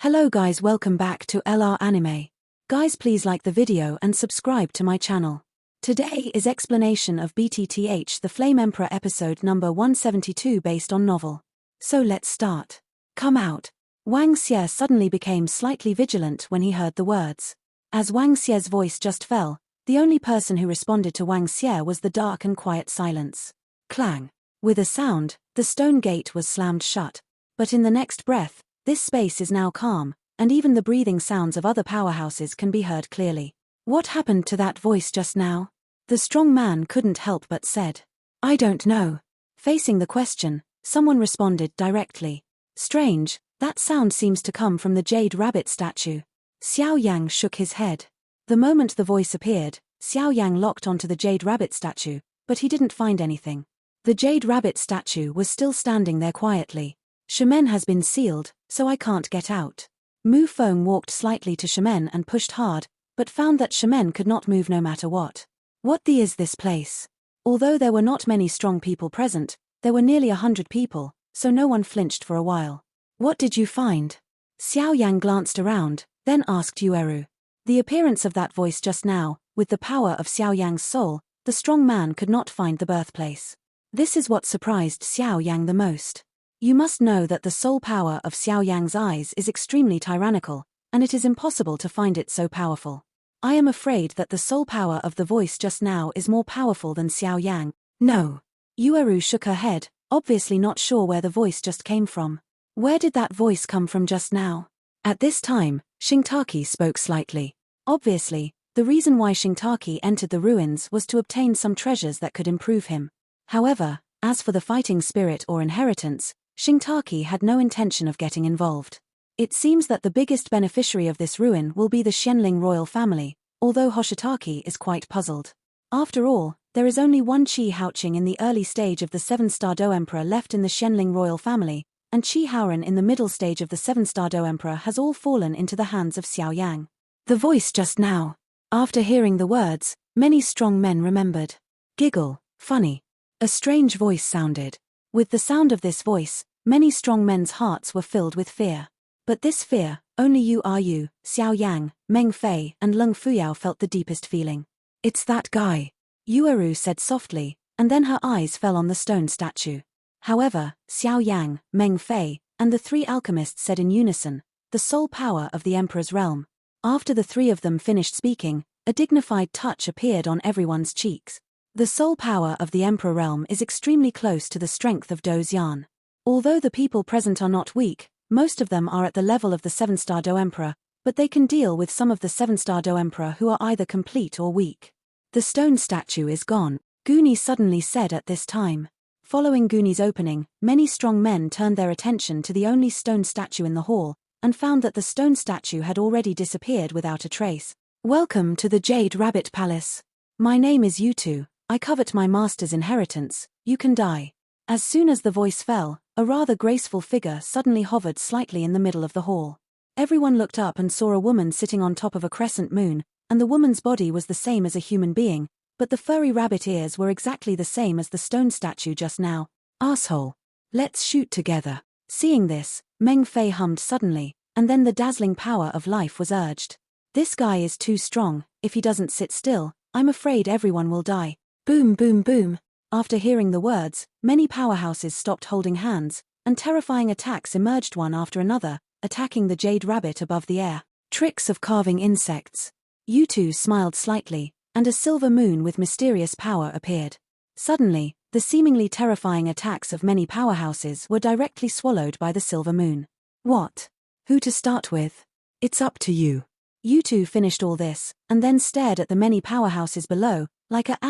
Hello guys, welcome back to LR Anime. Guys, please like the video and subscribe to my channel. Today is explanation of BTTH The Flame Emperor episode number 172 based on novel. So let's start. Come out. Wang Xie suddenly became slightly vigilant when he heard the words. As Wang Xie's voice just fell, the only person who responded to Wang Xie was the dark and quiet silence. Clang. With a sound, the stone gate was slammed shut. But in the next breath, this space is now calm, and even the breathing sounds of other powerhouses can be heard clearly. What happened to that voice just now? The strong man couldn't help but said. I don't know. Facing the question, someone responded directly. Strange, that sound seems to come from the jade rabbit statue. Xiao Yan shook his head. The moment the voice appeared, Xiao Yan locked onto the jade rabbit statue, but he didn't find anything. The jade rabbit statue was still standing there quietly. Shemen has been sealed, so I can't get out. Mu Feng walked slightly to Shemen and pushed hard, but found that Shemen could not move no matter what. What the is this place? Although there were not many strong people present, there were nearly 100 people, so no one flinched for a while. What did you find? Xiao Yang glanced around, then asked Yueru. The appearance of that voice just now, with the power of Xiao Yang's soul, the strong man could not find the birthplace. This is what surprised Xiao Yang the most. You must know that the soul power of Xiao Yang's eyes is extremely tyrannical, and it is impossible to find it so powerful. I am afraid that the soul power of the voice just now is more powerful than Xiao Yang. No. Yueru shook her head, obviously not sure where the voice just came from. Where did that voice come from just now? At this time, Shintaki spoke slightly. Obviously, the reason why Shintaki entered the ruins was to obtain some treasures that could improve him. However, as for the fighting spirit or inheritance, Shintaki had no intention of getting involved. It seems that the biggest beneficiary of this ruin will be the Xianling royal family, although Hoshitaki is quite puzzled. After all, there is only one Qi Haoqing in the early stage of the 7-star Do Emperor left in the Xianling royal family, and Qi Haoran in the middle stage of the 7-star Do Emperor has all fallen into the hands of Xiao Yang. The voice just now. After hearing the words, many strong men remembered. Giggle, funny. A strange voice sounded. With the sound of this voice, many strong men's hearts were filled with fear. But this fear, only Yu, Xiao Yang, Meng Fei and Leng Fuyao felt the deepest feeling. It's that guy. Yueru said softly, and then her eyes fell on the stone statue. However, Xiao Yang, Meng Fei, and the three alchemists said in unison, the soul power of the Emperor's realm. After the three of them finished speaking, a dignified touch appeared on everyone's cheeks. The soul power of the Emperor realm is extremely close to the strength of Do Xian. Although the people present are not weak, most of them are at the level of the 7-star Do Emperor, but they can deal with some of the 7-star Do Emperor who are either complete or weak. The stone statue is gone, Guni suddenly said at this time. Following Guni's opening, many strong men turned their attention to the only stone statue in the hall, and found that the stone statue had already disappeared without a trace. Welcome to the Jade Rabbit Palace. My name is Yutu. I covet my master's inheritance, you can die. As soon as the voice fell, a rather graceful figure suddenly hovered slightly in the middle of the hall. Everyone looked up and saw a woman sitting on top of a crescent moon, and the woman's body was the same as a human being, but the furry rabbit ears were exactly the same as the stone statue just now. Asshole. Let's shoot together. Seeing this, Meng Fei hummed suddenly, and then the dazzling power of life was urged. This guy is too strong, if he doesn't sit still, I'm afraid everyone will die. Boom boom boom. After hearing the words, many powerhouses stopped holding hands, and terrifying attacks emerged one after another, attacking the jade rabbit above the air. Tricks of carving insects. Yutu smiled slightly, and a silver moon with mysterious power appeared. Suddenly, the seemingly terrifying attacks of many powerhouses were directly swallowed by the silver moon. What? Who to start with? It's up to you. Yutu finished all this, and then stared at the many powerhouses below, like a ****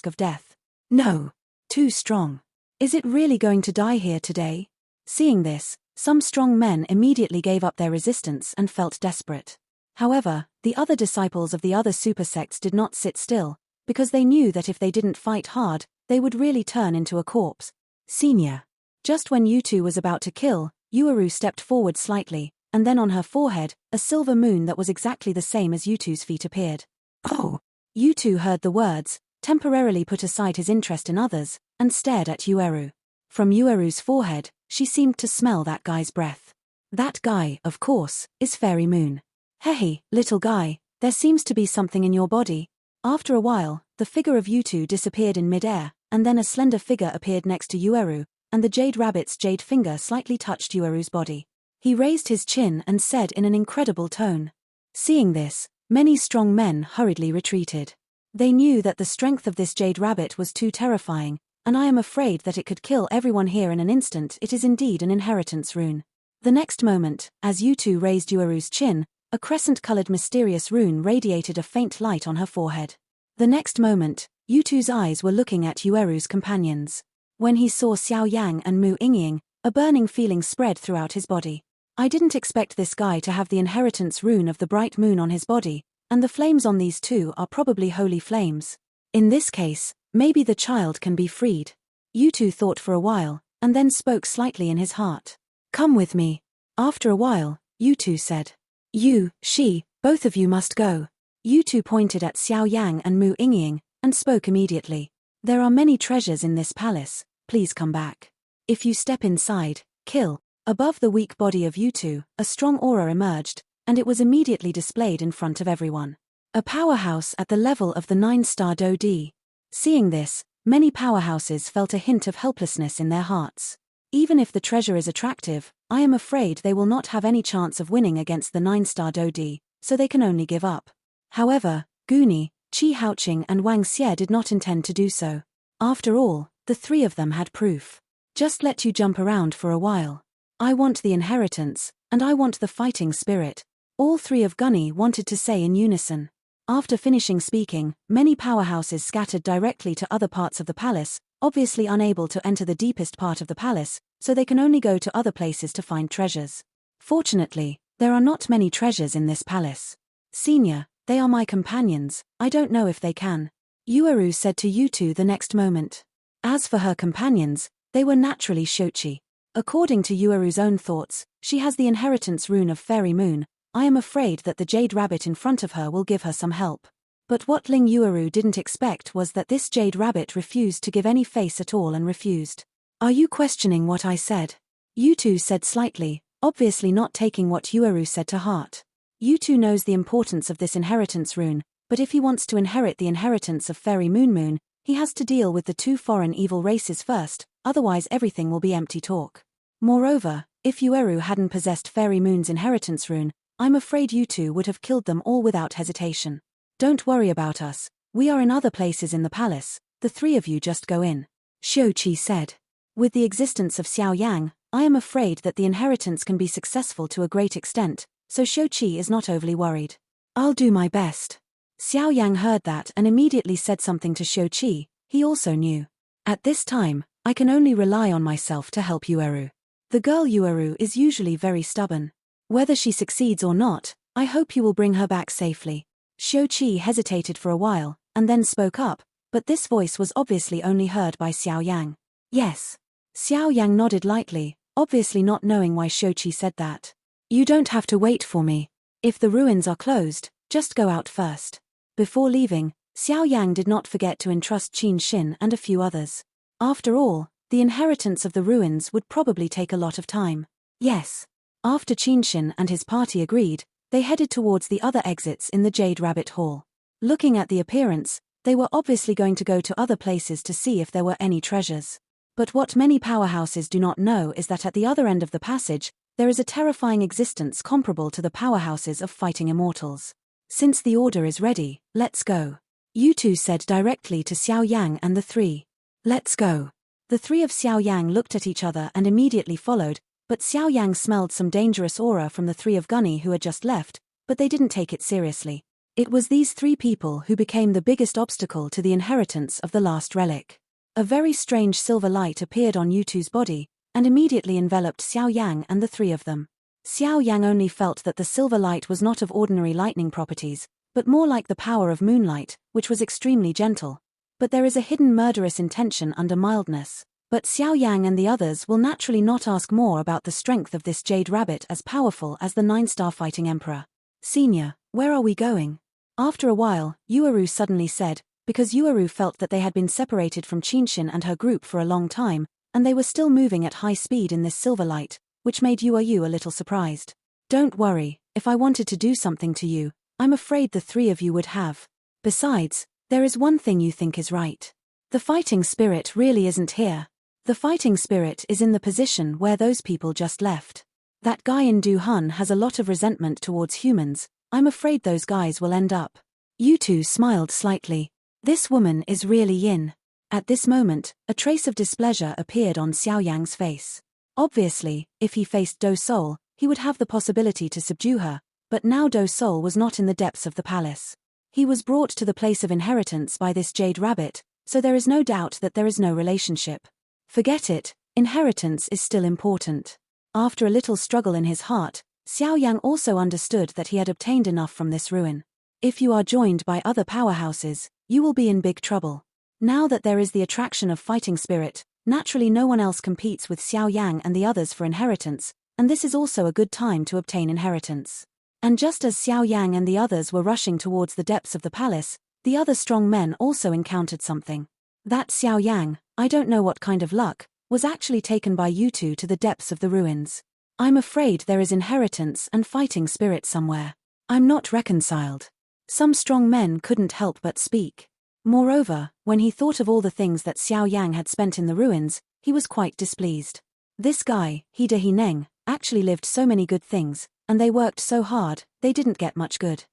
of death. No. Too strong. Is it really going to die here today? Seeing this, some strong men immediately gave up their resistance and felt desperate. However, the other disciples of the other super sects did not sit still, because they knew that if they didn't fight hard, they would really turn into a corpse. Senior. Just when Yutu was about to kill, Yueru stepped forward slightly, and then on her forehead, a silver moon that was exactly the same as Yutu's feet appeared. Oh! Yutu heard the words, temporarily put aside his interest in others, and stared at Yueru. From Yueru's forehead, she seemed to smell that guy's breath. That guy, of course, is Fairy Moon. Hey, little guy, there seems to be something in your body. After a while, the figure of Yutu disappeared in midair, and then a slender figure appeared next to Yueru, and the jade rabbit's jade finger slightly touched Yueru's body. He raised his chin and said in an incredible tone. Seeing this, many strong men hurriedly retreated. They knew that the strength of this jade rabbit was too terrifying, and I am afraid that it could kill everyone here in an instant. It is indeed an inheritance rune. The next moment, as Yutu raised Yueru's chin, a crescent-colored mysterious rune radiated a faint light on her forehead. The next moment, Yutu's eyes were looking at Yueru's companions. When he saw Xiao Yang and Mu Yingying, a burning feeling spread throughout his body. I didn't expect this guy to have the inheritance rune of the bright moon on his body, and the flames on these two are probably holy flames. In this case, maybe the child can be freed. Yutu thought for a while, and then spoke slightly in his heart. Come with me. After a while, Yutu said. You, she, both of you must go. Yutu pointed at Xiao Yang and Mu Yingying, and spoke immediately. There are many treasures in this palace, please come back. If you step inside, kill. Above the weak body of Yutu, a strong aura emerged, and it was immediately displayed in front of everyone. A powerhouse at the level of the 9-star Dodi. Seeing this, many powerhouses felt a hint of helplessness in their hearts. Even if the treasure is attractive, I am afraid they will not have any chance of winning against the 9-star Dodi, so they can only give up. However, Guni, Qi Haoqing and Wang Xie did not intend to do so. After all, the three of them had proof. Just let you jump around for a while. I want the inheritance, and I want the fighting spirit. All three of Gunny wanted to say in unison. After finishing speaking, many powerhouses scattered directly to other parts of the palace, obviously unable to enter the deepest part of the palace, so they can only go to other places to find treasures. Fortunately, there are not many treasures in this palace. Senior, they are my companions, I don't know if they can. Yueru said to Yutu the next moment. As for her companions, they were naturally Shochi. According to Yueru's own thoughts, she has the inheritance rune of Fairy Moon. I am afraid that the jade rabbit in front of her will give her some help. But what Ling Yueru didn't expect was that this jade rabbit refused to give any face at all and refused. Are you questioning what I said? Yutu said slightly, obviously not taking what Yueru said to heart. Yutu knows the importance of this inheritance rune, but if he wants to inherit the inheritance of Fairy Moon, he has to deal with the two foreign evil races first, otherwise everything will be empty talk. Moreover, if Yueru hadn't possessed Fairy Moon's inheritance rune, I'm afraid Yutu would have killed them all without hesitation. Don't worry about us, we are in other places in the palace, the three of you just go in. Xiuqi said. With the existence of Xiao Yang, I am afraid that the inheritance can be successful to a great extent, so Xiuqi is not overly worried. I'll do my best. Xiao Yang heard that and immediately said something to Xiuqi. He also knew. At this time, I can only rely on myself to help Yueru. The girl Yueru is usually very stubborn. Whether she succeeds or not, I hope you will bring her back safely. Xiuqi hesitated for a while, and then spoke up, but this voice was obviously only heard by Xiao Yang. Yes. Xiao Yang nodded lightly, obviously not knowing why Xiuqi said that. You don't have to wait for me. If the ruins are closed, just go out first. Before leaving, Xiao Yang did not forget to entrust Qin Xin and a few others. After all, the inheritance of the ruins would probably take a lot of time. Yes. After Qin Xin and his party agreed, they headed towards the other exits in the Jade Rabbit Hall. Looking at the appearance, they were obviously going to go to other places to see if there were any treasures. But what many powerhouses do not know is that at the other end of the passage, there is a terrifying existence comparable to the powerhouses of fighting immortals. Since the order is ready, let's go. Yutu said directly to Xiao Yang and the three. Let's go. The three of Xiao Yang looked at each other and immediately followed, but Xiao Yang smelled some dangerous aura from the three of Gunny who had just left, but they didn't take it seriously. It was these three people who became the biggest obstacle to the inheritance of the last relic. A very strange silver light appeared on Yutu's body, and immediately enveloped Xiao Yang and the three of them. Xiao Yang only felt that the silver light was not of ordinary lightning properties, but more like the power of moonlight, which was extremely gentle. But there is a hidden murderous intention under mildness. But Xiao Yang and the others will naturally not ask more about the strength of this jade rabbit as powerful as the 9-star fighting emperor. Senior, where are we going? After a while, Yueru suddenly said, because Yueru felt that they had been separated from Qinshin and her group for a long time, and they were still moving at high speed in this silver light, which made you a little surprised. Don't worry, if I wanted to do something to you, I'm afraid the three of you would have. Besides, there is one thing you think is right. The fighting spirit really isn't here. The fighting spirit is in the position where those people just left. That guy in Du-hun has a lot of resentment towards humans. I'm afraid those guys will end up. You two smiled slightly. This woman is really Yin. At this moment, a trace of displeasure appeared on Xiao Yang's face. Obviously, if he faced Do Sol, he would have the possibility to subdue her, but now Do Sol was not in the depths of the palace. He was brought to the place of inheritance by this jade rabbit, so there is no doubt that there is no relationship. Forget it, inheritance is still important. After a little struggle in his heart, Xiao Yang also understood that he had obtained enough from this ruin. If you are joined by other powerhouses, you will be in big trouble. Now that there is the attraction of fighting spirit, naturally no one else competes with Xiao Yang and the others for inheritance, and this is also a good time to obtain inheritance. And just as Xiao Yang and the others were rushing towards the depths of the palace, the other strong men also encountered something. That Xiao Yang, I don't know what kind of luck, was actually taken by you two to the depths of the ruins. I'm afraid there is inheritance and fighting spirit somewhere. I'm not reconciled. Some strong men couldn't help but speak. Moreover, when he thought of all the things that Xiao Yang had spent in the ruins, he was quite displeased. This guy, He Neng, actually lived so many good things, and they worked so hard, they didn't get much good.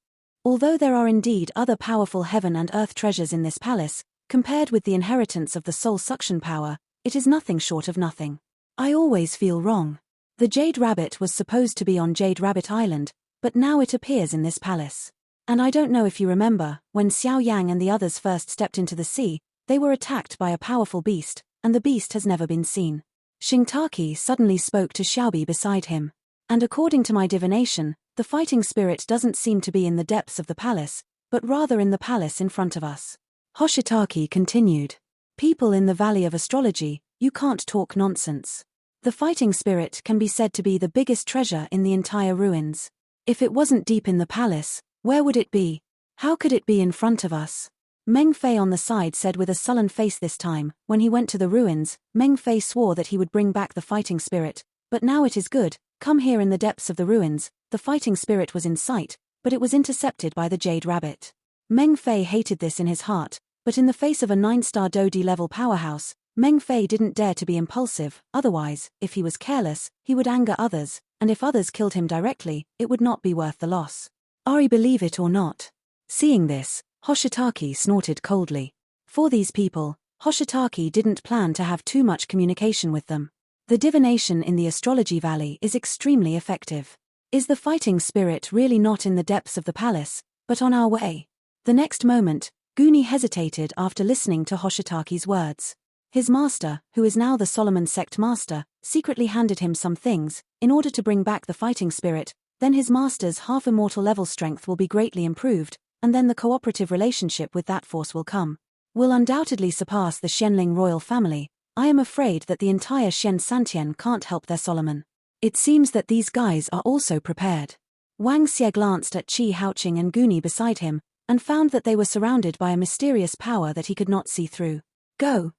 Although there are indeed other powerful heaven and earth treasures in this palace, compared with the inheritance of the soul suction power, it is nothing short of nothing. I always feel wrong. The Jade Rabbit was supposed to be on Jade Rabbit Island, but now it appears in this palace. And I don't know if you remember, when Xiao Yang and the others first stepped into the sea, they were attacked by a powerful beast, and the beast has never been seen. Xingtaki suddenly spoke to Xiaobi beside him. And according to my divination, the fighting spirit doesn't seem to be in the depths of the palace, but rather in the palace in front of us. Hoshitaki continued. People in the Valley of Astrology, you can't talk nonsense. The fighting spirit can be said to be the biggest treasure in the entire ruins. If it wasn't deep in the palace, where would it be? How could it be in front of us? Meng Fei on the side said with a sullen face this time. When he went to the ruins, Meng Fei swore that he would bring back the fighting spirit, but now it is good. Come here in the depths of the ruins. The fighting spirit was in sight, but it was intercepted by the Jade Rabbit. Meng Fei hated this in his heart, but in the face of a 9-star Dodi level powerhouse, Meng Fei didn't dare to be impulsive. Otherwise, if he was careless, he would anger others, and if others killed him directly, it would not be worth the loss. Ari, believe it or not. Seeing this, Hoshitaki snorted coldly. For these people, Hoshitaki didn't plan to have too much communication with them. The divination in the Astrology Valley is extremely effective. Is the fighting spirit really not in the depths of the palace, but on our way? The next moment, Guni hesitated after listening to Hoshitaki's words. His master, who is now the Solomon sect master, secretly handed him some things, in order to bring back the fighting spirit. Then his master's half-immortal level strength will be greatly improved, and then the cooperative relationship with that force will come. Will undoubtedly surpass the Xianling royal family. I am afraid that the entire Xian Santian can't help their Solomon. It seems that these guys are also prepared. Wang Xie glanced at Qi Haoqing and Guni beside him, and found that they were surrounded by a mysterious power that he could not see through. Go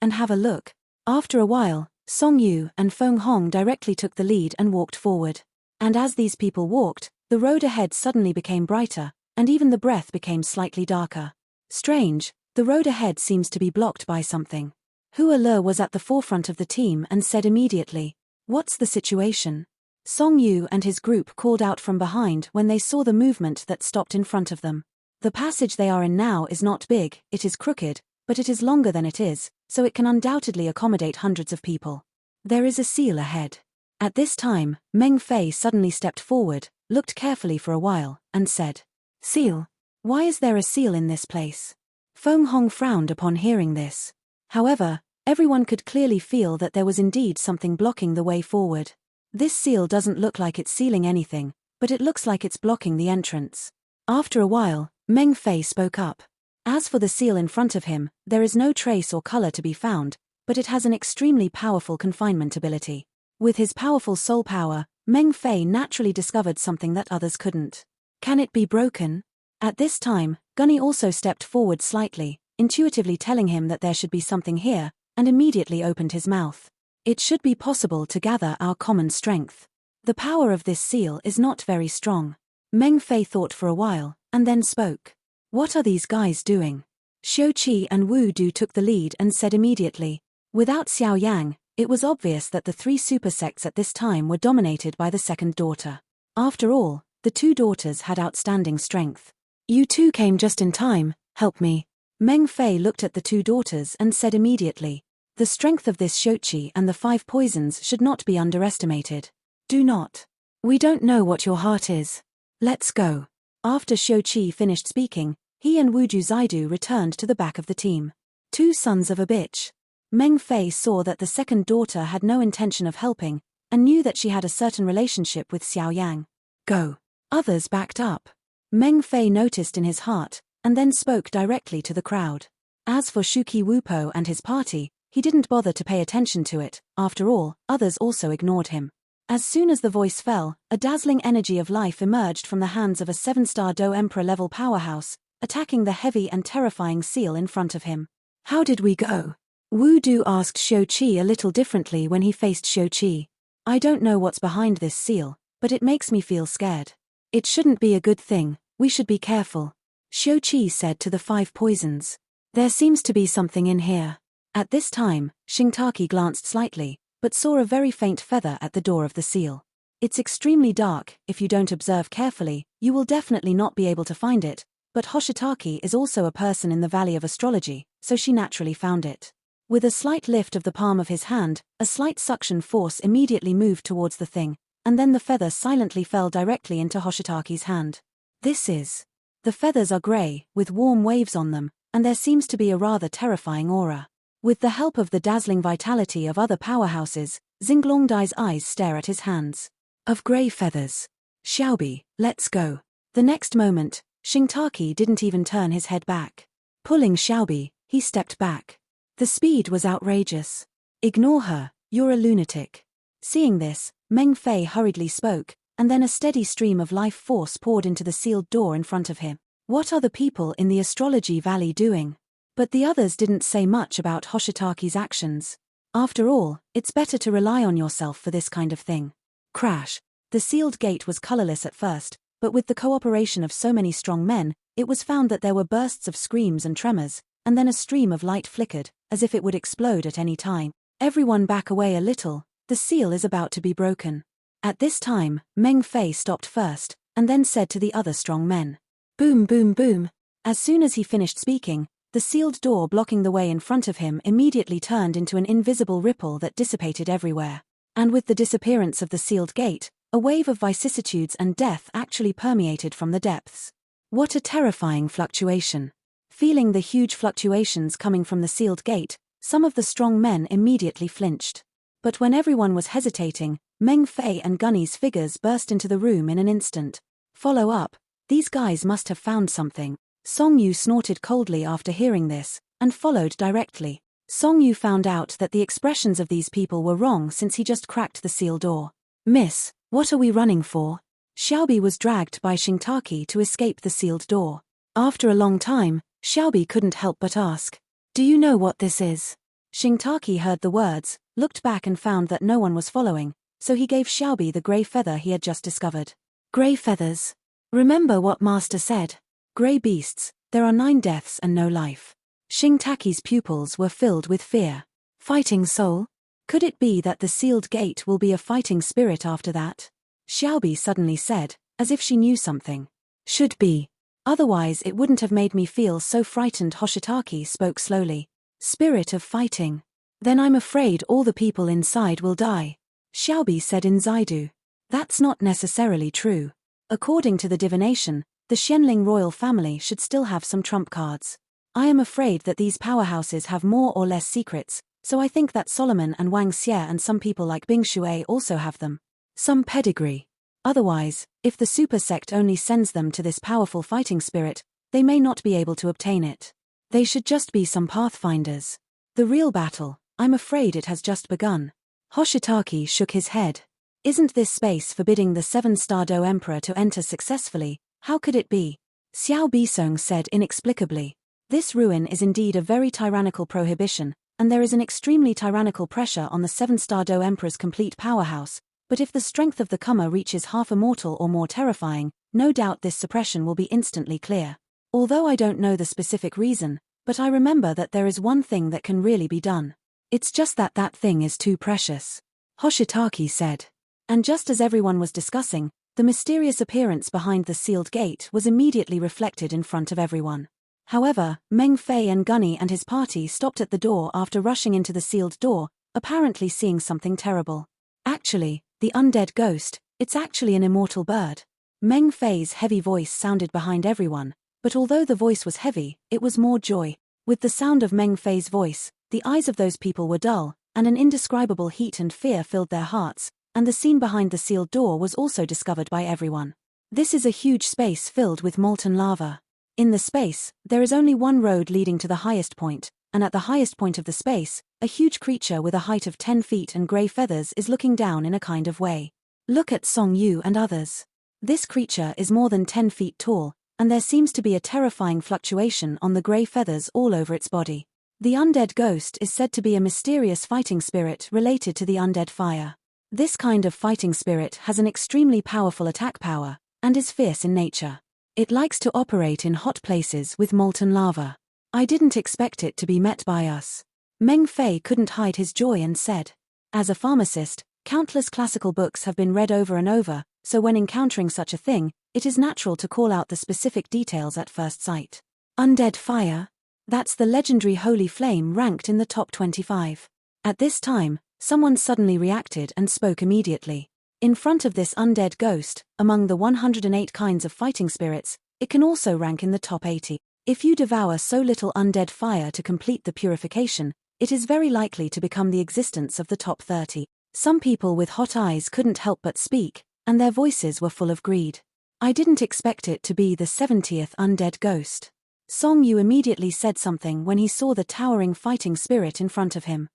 and have a look. After a while, Song Yu and Feng Hong directly took the lead and walked forward. And as these people walked, the road ahead suddenly became brighter, and even the breath became slightly darker. Strange, the road ahead seems to be blocked by something. Hua Le was at the forefront of the team and said immediately, "What's the situation?" Song Yu and his group called out from behind when they saw the movement that stopped in front of them. The passage they are in now is not big, it is crooked, but it is longer than it is, so it can undoubtedly accommodate hundreds of people. There is a seal ahead. At this time, Meng Fei suddenly stepped forward, looked carefully for a while, and said, "Seal? Why is there a seal in this place?" Feng Hong frowned upon hearing this. However, everyone could clearly feel that there was indeed something blocking the way forward. This seal doesn't look like it's sealing anything, but it looks like it's blocking the entrance. After a while, Meng Fei spoke up. As for the seal in front of him, there is no trace or color to be found, but it has an extremely powerful confinement ability. With his powerful soul power, Meng Fei naturally discovered something that others couldn't. Can it be broken? At this time, Gunny also stepped forward slightly, intuitively telling him that there should be something here, and immediately opened his mouth. It should be possible to gather our common strength. The power of this seal is not very strong. Meng Fei thought for a while, and then spoke. What are these guys doing? Xiao Qi and Wu Du took the lead and said immediately. Without Xiao Yang, it was obvious that the three super sects at this time were dominated by the second daughter. After all, the two daughters had outstanding strength. You two came just in time, help me. Meng Fei looked at the two daughters and said immediately. The strength of this Shochi and the 5 poisons should not be underestimated. Do not. We don't know what your heart is. Let's go. After Shochi finished speaking, he and Wuju Zaidu returned to the back of the team. Two sons of a bitch. Meng Fei saw that the second daughter had no intention of helping, and knew that she had a certain relationship with Xiao Yang. Go. Others backed up. Meng Fei noticed in his heart, and then spoke directly to the crowd. As for Shuqi Wupo and his party, he didn't bother to pay attention to it. After all, others also ignored him. As soon as the voice fell, a dazzling energy of life emerged from the hands of a 7-star Do Emperor level powerhouse, attacking the heavy and terrifying seal in front of him. How did we go? Wu Du asked Xiao Qi a little differently when he faced Xiao Qi. I don't know what's behind this seal, but it makes me feel scared. It shouldn't be a good thing, we should be careful. Xiao Qi said to the 5 poisons. There seems to be something in here. At this time, Xingtaki glanced slightly, but saw a very faint feather at the door of the seal. It's extremely dark. If you don't observe carefully, you will definitely not be able to find it, but Hoshitaki is also a person in the Valley of Astrology, so she naturally found it. With a slight lift of the palm of his hand, a slight suction force immediately moved towards the thing, and then the feather silently fell directly into Hoshitaki's hand. This is. The feathers are grey, with warm waves on them, and there seems to be a rather terrifying aura. With the help of the dazzling vitality of other powerhouses, Xinglongdai's eyes stare at his hands. Of grey feathers. Xiaobi, let's go. The next moment, Xingtaki didn't even turn his head back. Pulling Xiaobi, he stepped back. The speed was outrageous. Ignore her, you're a lunatic. Seeing this, Meng Fei hurriedly spoke, and then a steady stream of life force poured into the sealed door in front of him. What are the people in the Astrology Valley doing? But the others didn't say much about Hoshitaki's actions. After all, it's better to rely on yourself for this kind of thing. Crash. The sealed gate was colorless at first, but with the cooperation of so many strong men, it was found that there were bursts of screams and tremors, and then a stream of light flickered, as if it would explode at any time. Everyone back away a little, the seal is about to be broken. At this time, Meng Fei stopped first, and then said to the other strong men. Boom boom boom. As soon as he finished speaking, the sealed door blocking the way in front of him immediately turned into an invisible ripple that dissipated everywhere. And with the disappearance of the sealed gate, a wave of vicissitudes and death actually permeated from the depths. What a terrifying fluctuation. Feeling the huge fluctuations coming from the sealed gate, some of the strong men immediately flinched. But when everyone was hesitating, Meng Fei and Gunny's figures burst into the room in an instant. Follow up, these guys must have found something. Song Yu snorted coldly after hearing this, and followed directly. Song Yu found out that the expressions of these people were wrong since he just cracked the seal door. Miss, what are we running for? Xiaobi was dragged by Xingtaki to escape the sealed door. After a long time, Xiaobi couldn't help but ask. Do you know what this is? Xingtaki heard the words, looked back and found that no one was following, so he gave Xiaobi the grey feather he had just discovered. Grey feathers. Remember what Master said. Grey beasts, there are 9 deaths and no life. Xingtaki's pupils were filled with fear. Fighting soul? Could it be that the sealed gate will be a fighting spirit after that? Xiaobi suddenly said, as if she knew something. Should be. Otherwise it wouldn't have made me feel so frightened. Hoshitaki spoke slowly. Spirit of fighting. Then I'm afraid all the people inside will die. Xiaobi said in Zaidu. That's not necessarily true. According to the divination, the Xianling royal family should still have some trump cards. I am afraid that these powerhouses have more or less secrets, so I think that Solomon and Wang Xie and some people like Bing Shui also have them. Some pedigree. Otherwise, if the super sect only sends them to this powerful fighting spirit, they may not be able to obtain it. They should just be some pathfinders. The real battle, I'm afraid it has just begun. Hoshitaki shook his head. Isn't this space forbidding the 7-star Do Emperor to enter successfully? How could it be? Xiao Bisong said inexplicably. This ruin is indeed a very tyrannical prohibition, and there is an extremely tyrannical pressure on the 7-star Do Emperor's complete powerhouse, but if the strength of the comer reaches half immortal or more terrifying, no doubt this suppression will be instantly clear. Although I don't know the specific reason, but I remember that there is one thing that can really be done. It's just that that thing is too precious. Hoshitaki said. And just as everyone was discussing, the mysterious appearance behind the sealed gate was immediately reflected in front of everyone. However, Meng Fei and Gunny and his party stopped at the door after rushing into the sealed door, apparently seeing something terrible. Actually, the undead ghost, it's actually an immortal bird. Meng Fei's heavy voice sounded behind everyone, but although the voice was heavy, it was more joy. With the sound of Meng Fei's voice, the eyes of those people were dull, and an indescribable heat and fear filled their hearts, and the scene behind the sealed door was also discovered by everyone. This is a huge space filled with molten lava. In the space, there is only one road leading to the highest point, and at the highest point of the space, a huge creature with a height of 10 feet and grey feathers is looking down in a kind of way. Look at Song Yu and others. This creature is more than 10 feet tall, and there seems to be a terrifying fluctuation on the grey feathers all over its body. The undead ghost is said to be a mysterious fighting spirit related to the undead fire. This kind of fighting spirit has an extremely powerful attack power, and is fierce in nature. It likes to operate in hot places with molten lava. I didn't expect it to be met by us. Meng Fei couldn't hide his joy and said. As a pharmacist, countless classical books have been read over and over, so when encountering such a thing, it is natural to call out the specific details at first sight. Undead fire? That's the legendary holy flame ranked in the top 25. At this time, someone suddenly reacted and spoke immediately. In front of this undead ghost, among the 108 kinds of fighting spirits, it can also rank in the top 80. If you devour so little undead fire to complete the purification, it is very likely to become the existence of the top 30. Some people with hot eyes couldn't help but speak, and their voices were full of greed. I didn't expect it to be the 70th undead ghost. Song Yu immediately said something when he saw the towering fighting spirit in front of him.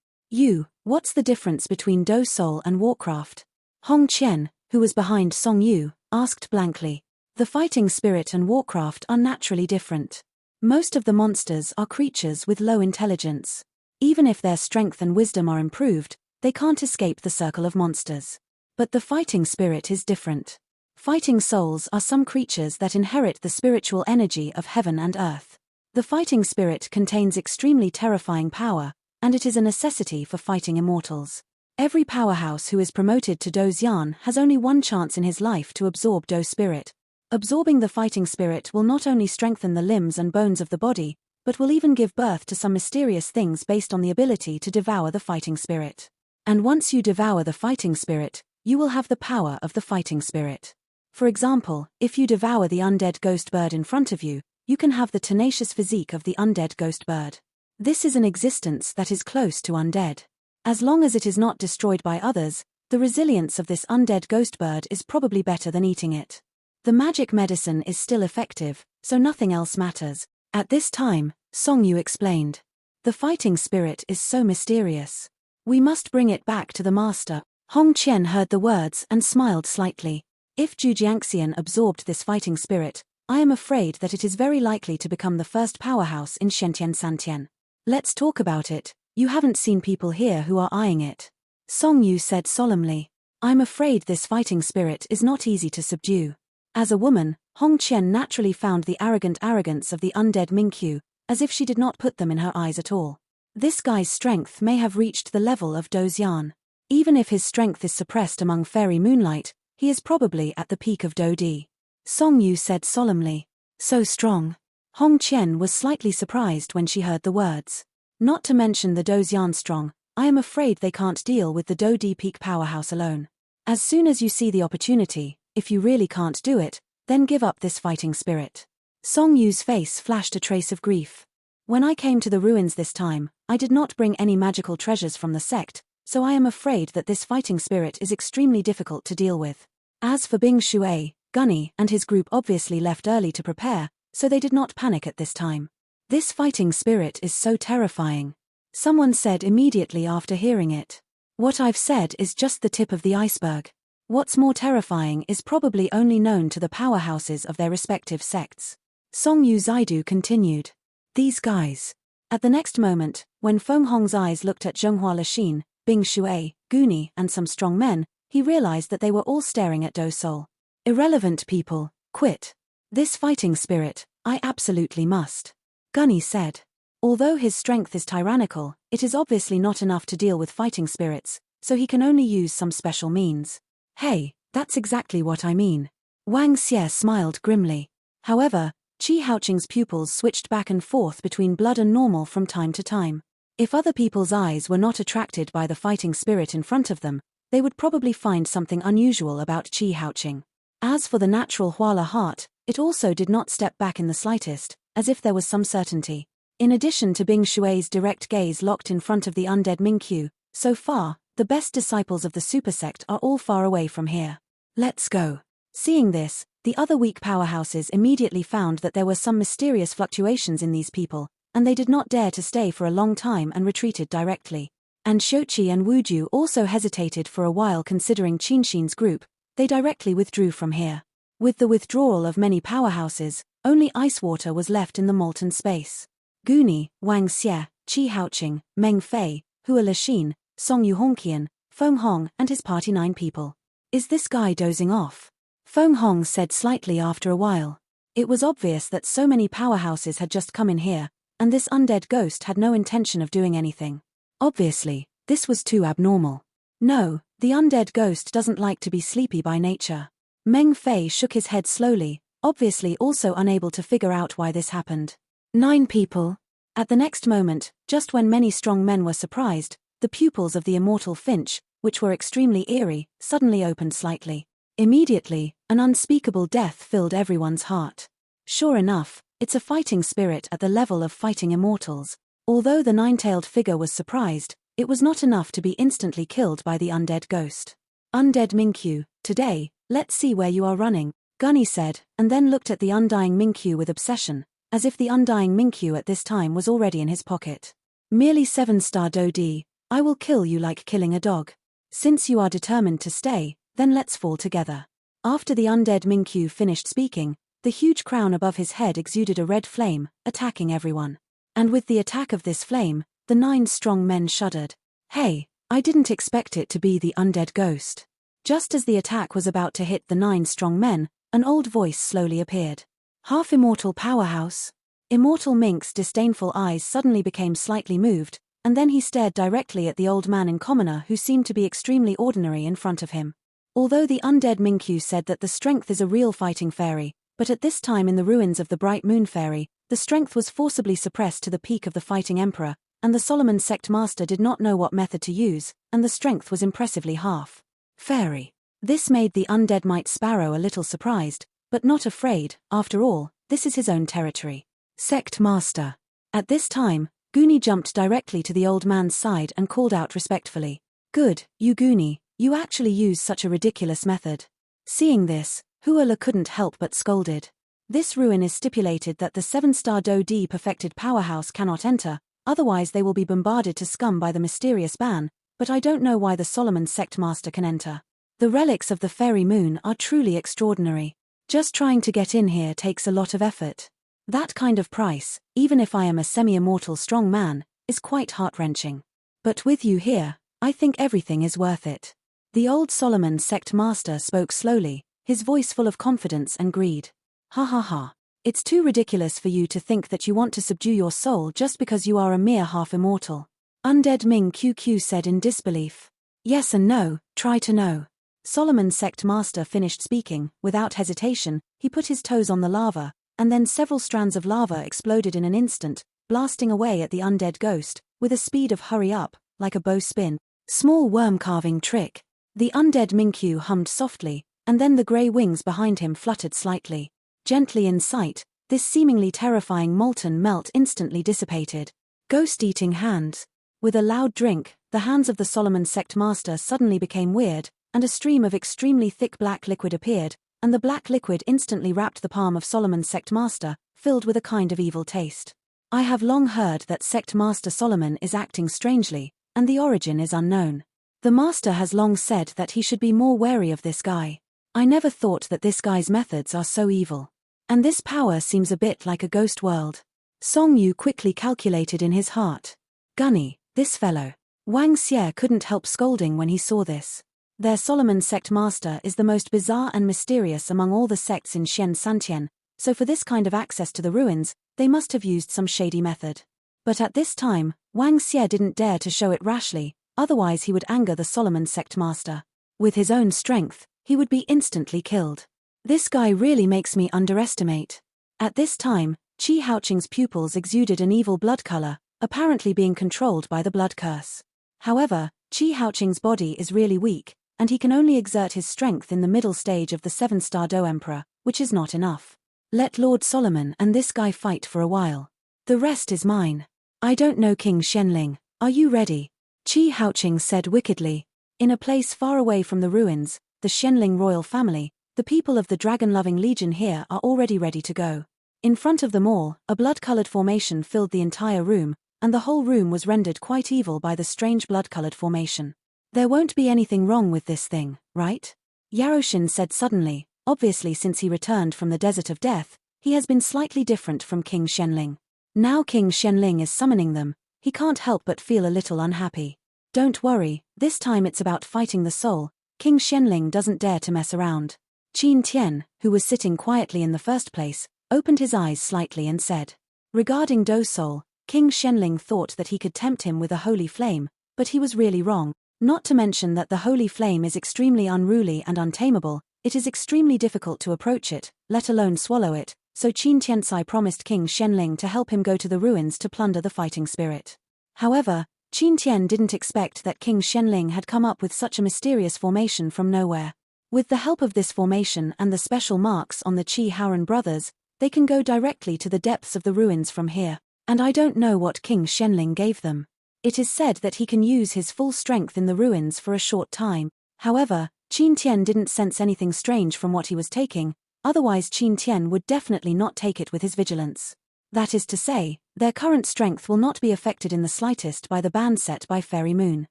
What's the difference between Do Soul and Warcraft? Hong Qian, who was behind Song Yu, asked blankly. The fighting spirit and Warcraft are naturally different. Most of the monsters are creatures with low intelligence. Even if their strength and wisdom are improved, they can't escape the circle of monsters. But the fighting spirit is different. Fighting souls are some creatures that inherit the spiritual energy of heaven and earth. The fighting spirit contains extremely terrifying power, and it is a necessity for fighting immortals. Every powerhouse who is promoted to Do Xian has only one chance in his life to absorb Do spirit. Absorbing the fighting spirit will not only strengthen the limbs and bones of the body, but will even give birth to some mysterious things based on the ability to devour the fighting spirit. And once you devour the fighting spirit, you will have the power of the fighting spirit. For example, if you devour the undead ghost bird in front of you, you can have the tenacious physique of the undead ghost bird. This is an existence that is close to undead. As long as it is not destroyed by others, the resilience of this undead ghost bird is probably better than eating it. The magic medicine is still effective, so nothing else matters. At this time, Song Yu explained. The fighting spirit is so mysterious. We must bring it back to the master. Hong Qian heard the words and smiled slightly. If Zhujiangxian absorbed this fighting spirit, I am afraid that it is very likely to become the first powerhouse in Shentian Santian. Let's talk about it. You haven't seen people here who are eyeing it. Song Yu said solemnly. I'm afraid this fighting spirit is not easy to subdue. As a woman, Hong Qian naturally found the arrogant arrogance of the undead Mingqiu, as if she did not put them in her eyes at all. This guy's strength may have reached the level of Do Xian. Even if his strength is suppressed among fairy moonlight, he is probably at the peak of Do Di. Song Yu said solemnly. So strong. Hong Qian was slightly surprised when she heard the words. Not to mention the Do Xian strong, I am afraid they can't deal with the Do Di peak powerhouse alone. As soon as you see the opportunity, if you really can't do it, then give up this fighting spirit. Song Yu's face flashed a trace of grief. When I came to the ruins this time, I did not bring any magical treasures from the sect, so I am afraid that this fighting spirit is extremely difficult to deal with. As for Bing Shui, Gunny and his group obviously left early to prepare, so they did not panic at this time. This fighting spirit is so terrifying. Someone said immediately after hearing it. What I've said is just the tip of the iceberg. What's more terrifying is probably only known to the powerhouses of their respective sects. Song Yu Zaidu continued. These guys. At the next moment, when Feng Hong's eyes looked at Zhenghua Lixin, Bing Shui, Guni, and some strong men, he realized that they were all staring at Do Sol. Irrelevant people, quit. This fighting spirit, I absolutely must. Gunny said. Although his strength is tyrannical, it is obviously not enough to deal with fighting spirits, so he can only use some special means. Hey, that's exactly what I mean. Wang Xie smiled grimly. However, Qi Haoqing's pupils switched back and forth between blood and normal from time to time. If other people's eyes were not attracted by the fighting spirit in front of them, they would probably find something unusual about Qi Haoqing. As for the natural Huala heart, it also did not step back in the slightest, as if there was some certainty. In addition to Bing Shui's direct gaze locked in front of the undead Mingqiu, so far, the best disciples of the super sect are all far away from here. Let's go. Seeing this, the other weak powerhouses immediately found that there were some mysterious fluctuations in these people, and they did not dare to stay for a long time and retreated directly. And Shouqi and Wuju also hesitated for a while considering Qinxin's group, they directly withdrew from here. With the withdrawal of many powerhouses, only ice water was left in the molten space. Guni, Wang Xie, Qi Haoqing, Meng Fei, Hua Lixin, Song Yuhongqian, Feng Hong and his party 9 people. Is this guy dozing off? Feng Hong said slightly after a while. It was obvious that so many powerhouses had just come in here, and this undead ghost had no intention of doing anything. Obviously, this was too abnormal. No, the undead ghost doesn't like to be sleepy by nature. Meng Fei shook his head slowly, obviously also unable to figure out why this happened. 9 people. At the next moment, just when many strong men were surprised, the pupils of the immortal Finch, which were extremely eerie, suddenly opened slightly. Immediately, an unspeakable death filled everyone's heart. Sure enough, it's a fighting spirit at the level of fighting immortals. Although the 9-tailed figure was surprised, it was not enough to be instantly killed by the undead ghost. Undead Mingqiu, today, let's see where you are running, Gunny said, and then looked at the undying Mingqiu with obsession, as if the undying Mingqiu at this time was already in his pocket. Merely 7-star Dodi, I will kill you like killing a dog. Since you are determined to stay, then let's fall together. After the undead Mingqiu finished speaking, the huge crown above his head exuded a red flame, attacking everyone. And with the attack of this flame, the 9 strong men shuddered. Hey, I didn't expect it to be the undead ghost. Just as the attack was about to hit the 9 strong men, an old voice slowly appeared. Half-immortal powerhouse? Immortal Mink's disdainful eyes suddenly became slightly moved, and then he stared directly at the old man in commoner who seemed to be extremely ordinary in front of him. Although the undead Mingqiu said that the strength is a real fighting fairy, but at this time in the ruins of the Bright Moon Fairy, the strength was forcibly suppressed to the peak of the fighting emperor, and the Solomon sect master did not know what method to use, and the strength was impressively half. Fairy. This made the undead Might Sparrow a little surprised, but not afraid. After all, this is his own territory. Sect master. At this time, Guni jumped directly to the old man's side and called out respectfully. Good, you Guni, you actually use such a ridiculous method. Seeing this, Huala couldn't help but scolded. This ruin is stipulated that the 7-star Do-D perfected powerhouse cannot enter, otherwise they will be bombarded to scum by the mysterious ban, but I don't know why the Solomon sect master can enter. The relics of the fairy moon are truly extraordinary. Just trying to get in here takes a lot of effort. That kind of price, even if I am a semi-immortal strong man, is quite heart-wrenching. But with you here, I think everything is worth it. The old Solomon sect master spoke slowly, his voice full of confidence and greed. Ha ha ha. It's too ridiculous for you to think that you want to subdue your soul just because you are a mere half-immortal. Undead Ming QQ said in disbelief. Yes and no, try to know. Solomon sect master finished speaking. Without hesitation, he put his toes on the lava, and then several strands of lava exploded in an instant, blasting away at the undead ghost, with a speed of hurry up, like a bow spin. Small worm carving trick. The undead Mingqiu hummed softly, and then the grey wings behind him fluttered slightly. Gently in sight, this seemingly terrifying molten melt instantly dissipated. Ghost-eating hands. With a loud drink, the hands of the Solomon sect master suddenly became weird, and a stream of extremely thick black liquid appeared, and the black liquid instantly wrapped the palm of Solomon's sect master, filled with a kind of evil taste. I have long heard that sect master Solomon is acting strangely, and the origin is unknown. The master has long said that he should be more wary of this guy. I never thought that this guy's methods are so evil. And this power seems a bit like a ghost world. Song Yu quickly calculated in his heart. Gunny, this fellow. Wang Xie couldn't help scolding when he saw this. Their Solomon sect master is the most bizarre and mysterious among all the sects in Xian Santian, so for this kind of access to the ruins, they must have used some shady method. But at this time, Wang Xie didn't dare to show it rashly, otherwise he would anger the Solomon sect master. With his own strength, he would be instantly killed. This guy really makes me underestimate. At this time, Qi Haoqing's pupils exuded an evil blood color, apparently being controlled by the blood curse. However, Qi Haoqing's body is really weak, and he can only exert his strength in the middle stage of the 7-star Do Emperor, which is not enough. Let Lord Solomon and this guy fight for a while. The rest is mine. I don't know King Shenling, are you ready? Qi Haoqing said wickedly. In a place far away from the ruins, the Shenling royal family, the people of the dragon-loving legion here are already ready to go. In front of them all, a blood-colored formation filled the entire room, and the whole room was rendered quite evil by the strange blood-colored formation. There won't be anything wrong with this thing, right? Yaroshin said suddenly. Obviously, since he returned from the Desert of Death, he has been slightly different from King Shenling. Now King Shenling is summoning them, he can't help but feel a little unhappy. Don't worry, this time it's about fighting the soul. King Shenling doesn't dare to mess around. Qin Tian, who was sitting quietly in the first place, opened his eyes slightly and said. Regarding Do Soul, King Shenling thought that he could tempt him with a holy flame, but he was really wrong. Not to mention that the holy flame is extremely unruly and untamable, it is extremely difficult to approach it, let alone swallow it, so Qin Tiansai promised King Shenling to help him go to the ruins to plunder the fighting spirit. However, Qin Tian didn't expect that King Shenling had come up with such a mysterious formation from nowhere. With the help of this formation and the special marks on the Qi Haoran brothers, they can go directly to the depths of the ruins from here, and I don't know what King Shenling gave them. It is said that he can use his full strength in the ruins for a short time. However, Qin Tian didn't sense anything strange from what he was taking, otherwise Qin Tian would definitely not take it with his vigilance. That is to say, their current strength will not be affected in the slightest by the ban set by Fairy Moon.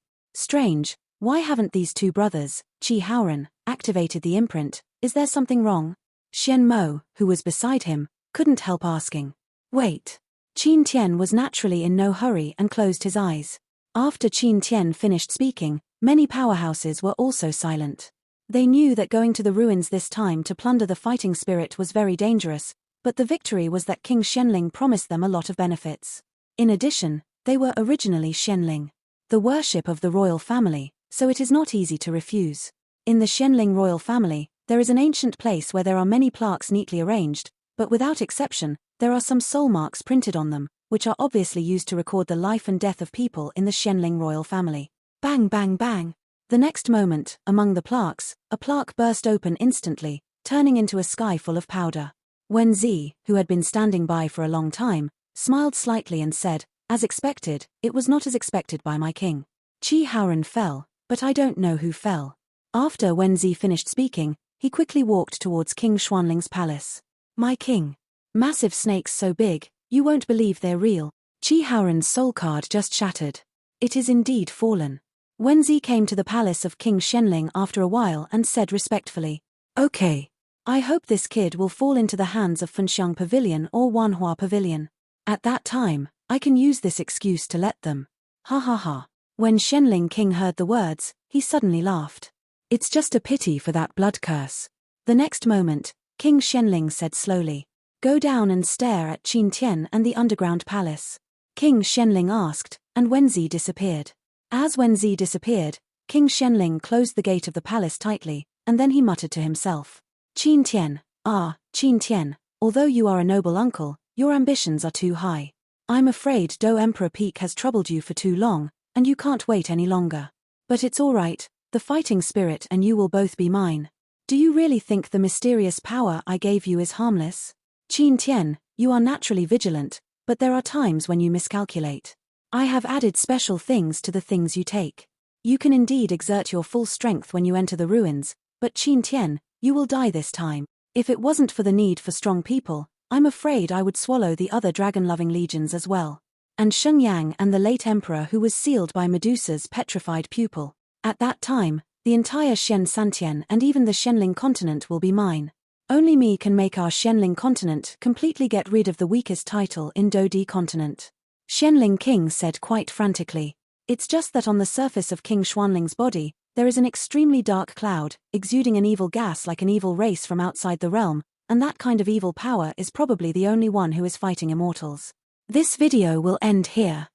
Strange, why haven't these two brothers, Qi Haoran, activated the imprint? Is there something wrong? Xian Mo, who was beside him, couldn't help asking. Wait. Qin Tian was naturally in no hurry and closed his eyes. After Qin Tian finished speaking, many powerhouses were also silent. They knew that going to the ruins this time to plunder the fighting spirit was very dangerous, but the victory was that King Shenling promised them a lot of benefits. In addition, they were originally Shenling, the worship of the royal family, so it is not easy to refuse. In the Shenling royal family, there is an ancient place where there are many plaques neatly arranged, but without exception, there are some soul marks printed on them, which are obviously used to record the life and death of people in the Shenling royal family. Bang bang bang. The next moment, among the plaques, a plaque burst open instantly, turning into a sky full of powder. Wen Zi, who had been standing by for a long time, smiled slightly and said, as expected, it was not as expected by my king. Qi Haoran fell, but I don't know who fell. After Wen Zi finished speaking, he quickly walked towards King Xuanling's palace. My king. Massive snakes so big, you won't believe they're real. Qi Haoran's soul card just shattered. It is indeed fallen. Wen Zi came to the palace of King Shenling after a while and said respectfully, okay. I hope this kid will fall into the hands of Fenxiang Pavilion or Wanhua Pavilion. At that time, I can use this excuse to let them. Ha ha ha. When Shenling King heard the words, he suddenly laughed. It's just a pity for that blood curse. The next moment, King Shenling said slowly, go down and stare at Qin Tian and the underground palace. King Shenling asked, and Wen Zi disappeared. As Wen Zi disappeared, King Shenling closed the gate of the palace tightly, and then he muttered to himself. Qin Tian, Qin Tian, although you are a noble uncle, your ambitions are too high. I'm afraid Do Emperor Peak has troubled you for too long, and you can't wait any longer. But it's all right, the fighting spirit and you will both be mine. Do you really think the mysterious power I gave you is harmless? Qin Tian, you are naturally vigilant, but there are times when you miscalculate. I have added special things to the things you take. You can indeed exert your full strength when you enter the ruins, but Qin Tian, you will die this time. If it wasn't for the need for strong people, I'm afraid I would swallow the other dragon-loving legions as well. And Sheng Yang and the late emperor who was sealed by Medusa's petrified pupil. At that time, the entire Xian Santian and even the Shenling continent will be mine. Only me can make our Xianling continent completely get rid of the weakest title in Do-D continent. Xianling King said quite frantically. It's just that on the surface of King Xuanling's body, there is an extremely dark cloud, exuding an evil gas like an evil race from outside the realm, and that kind of evil power is probably the only one who is fighting immortals. This video will end here.